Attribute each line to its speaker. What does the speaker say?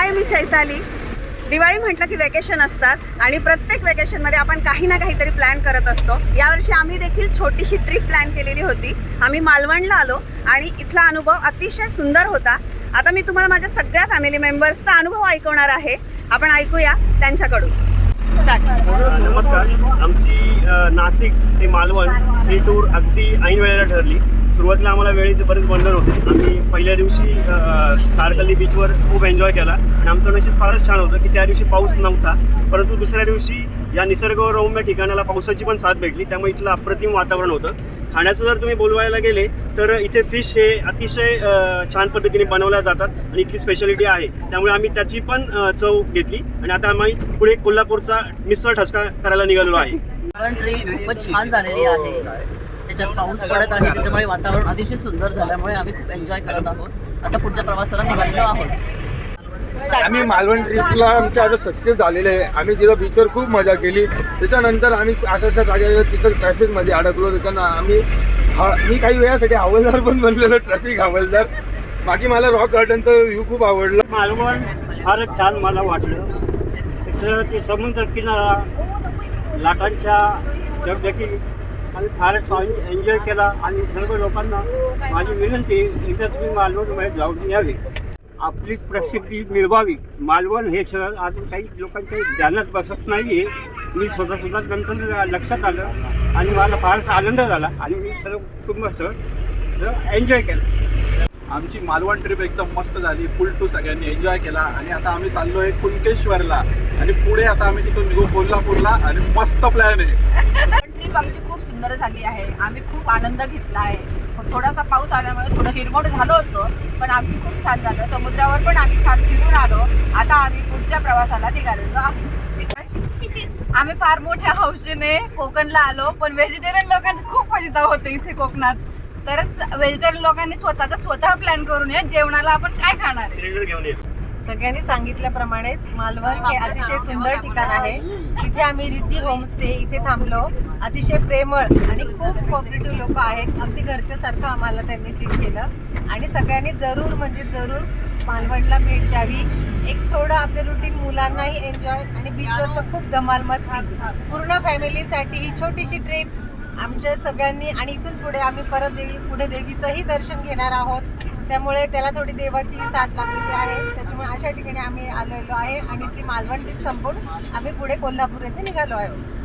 Speaker 1: हाय, मी चैताली. दिवाळी म्हटलं की वेकेशन असतात आणि प्रत्येक वेकेशनमध्ये आपण काही ना काहीतरी प्लॅन करत असतो. यावर्षी आम्ही देखील छोटीशी ट्रिप प्लॅन केलेली होती. आम्ही मालवणला आलो आणि इथला अनुभव अतिशय सुंदर होता. आता मी तुम्हाला माझ्या सगळ्या फॅमिली मेंबर्सचा अनुभव ऐकवणार आहे. आपण ऐकूया त्यांच्याकडून.
Speaker 2: नमस्कार. आमची नाशिक ते मालवण ही टूर अगदी ऐन वेळेला ठरली. सुरुवातीला आम्हाला वेळेचे बरेच बंधन होते. आम्ही पहिल्या दिवशी तारकर्ली बीचवर खूप एन्जॉय केला आणि आमचं नशीब फारच छान होतं की त्या दिवशी पाऊस नव्हता. परंतु दुसऱ्या दिवशी या निसर्गरम्य ठिकाणाला पावसाची पण साथ भेटली. त्यामुळे इथलं अप्रतिम वातावरण होतं. खाण्याचं जर तुम्ही बोलवायला गेले तर इथे फिश हे अतिशय छान पद्धतीने बनवल्या जातात आणि इथली स्पेशालिटी आहे. त्यामुळे आम्ही त्याची पण चव घेतली आणि आता आम्ही पुढे कोल्हापूरचा मिसळ ठसका करायला निघालेलो आहे.
Speaker 3: ट्रेन खूपच छान झालेली आहे. त्याच्यात पाऊस पडत आहे, त्याच्यामुळे वातावरण अतिशय सुंदर झाल्यामुळे आम्ही खूप एन्जॉय करत आहोत. आता पुढच्या प्रवासाला निघालेलो आहोत.
Speaker 4: आम्ही मालवण ट्रिपला आमच्या आता सक्सेस झालेले आहे. आम्ही तिथं बीचवर खूप मजा केली. त्याच्यानंतर आम्ही अशा जागेवर तिथं ट्रॅफिकमध्ये अडकलो. त्याच्यानं मी काही वेळासाठी हवालदार पण बनलेलो, ट्रॅफिक हवालदार. बाकी मला रॉक गार्डनचा व्ह्यू खूप आवडला.
Speaker 2: मालवण फारच छान मला वाटलं. तसं ते समुद्र किनारा, लाटांच्या दगदगी आम्ही फारच एन्जॉय केला आणि सर्व लोकांना माझी विनंती एकदा तुम्ही मालवणमध्ये जाऊन यावे, आपली प्रसिद्धी मिळवावी. मालवण हे शहर अजून काही लोकांच्या ध्यानात बसत नाही आहे. मी स्वतः नंतर लक्षात आलं आणि मला फारच आनंद झाला आणि मी सर्व कुटुंबासह एन्जॉय केलं.
Speaker 4: आमची मालवण ट्रिप एकदम मस्त झाली. फुल टू सगळ्यांनी एन्जॉय केला आणि आता आम्ही चाललोय कुणकेश्वरला आणि पुढे आता आम्ही तिथून निघू कोल्हापूरला आणि मस्त प्लॅन आहे.
Speaker 5: ट्रिप आमची खूप सुंदर झाली आहे. आम्ही खूप आनंद घेतला आहे. थोडासा पाऊस आल्यामुळे थोडं हिरमोड झालं होतं, पण आमची खूप छान झालं. समुद्रावर पण आम्ही छान फिरून आलो. आता आम्ही पुढच्या प्रवासाला निघालेलो आहे.
Speaker 6: आम्ही फार मोठ्या हौशीने कोकणला आलो, पण व्हेजिटेरियन लोकांची खूप फजिता होते इथे कोकणात. तरच व्हेजिटेरियन लोकांनी स्वतः प्लॅन करून ये जेवणाला आपण काय खाणार.
Speaker 2: सिलेंडर घेऊन ये.
Speaker 1: सगळ्यांनी सांगितल्याप्रमाणेच मालवण हे अतिशय सुंदर ठिकाण आहे. तिथे आम्ही रिद्धी होमस्टे इथे थांबलो. अतिशय प्रेमळ आणि खूप कोऑपरेटिव्ह लोक आहेत. अगदी घरच्यासारखं आम्हाला त्यांनी ट्रीट केलं आणि सगळ्यांनी जरूर म्हणजे जरूर मालवणला भेट द्यावी. एक थोडं आपलं रुटीन मुलांनाही एन्जॉय आणि बीचवर तर खूप धमाल मस्ती. पूर्ण फॅमिलीसाठी ही छोटीशी ट्रिप आमच्या सगळ्यांनी. आणि इथून पुढे आम्ही परत पुढे देवीचंही दर्शन घेणार आहोत. त्यामुळे त्याला थोडी देवाची साथ लागलेली आहे. त्याच्यामुळे अशा ठिकाणी आम्ही आलेलो आहे आणि ती मालवण ट्रिप संपवून आम्ही पुढे कोल्हापूर येथे निघालो आहोत.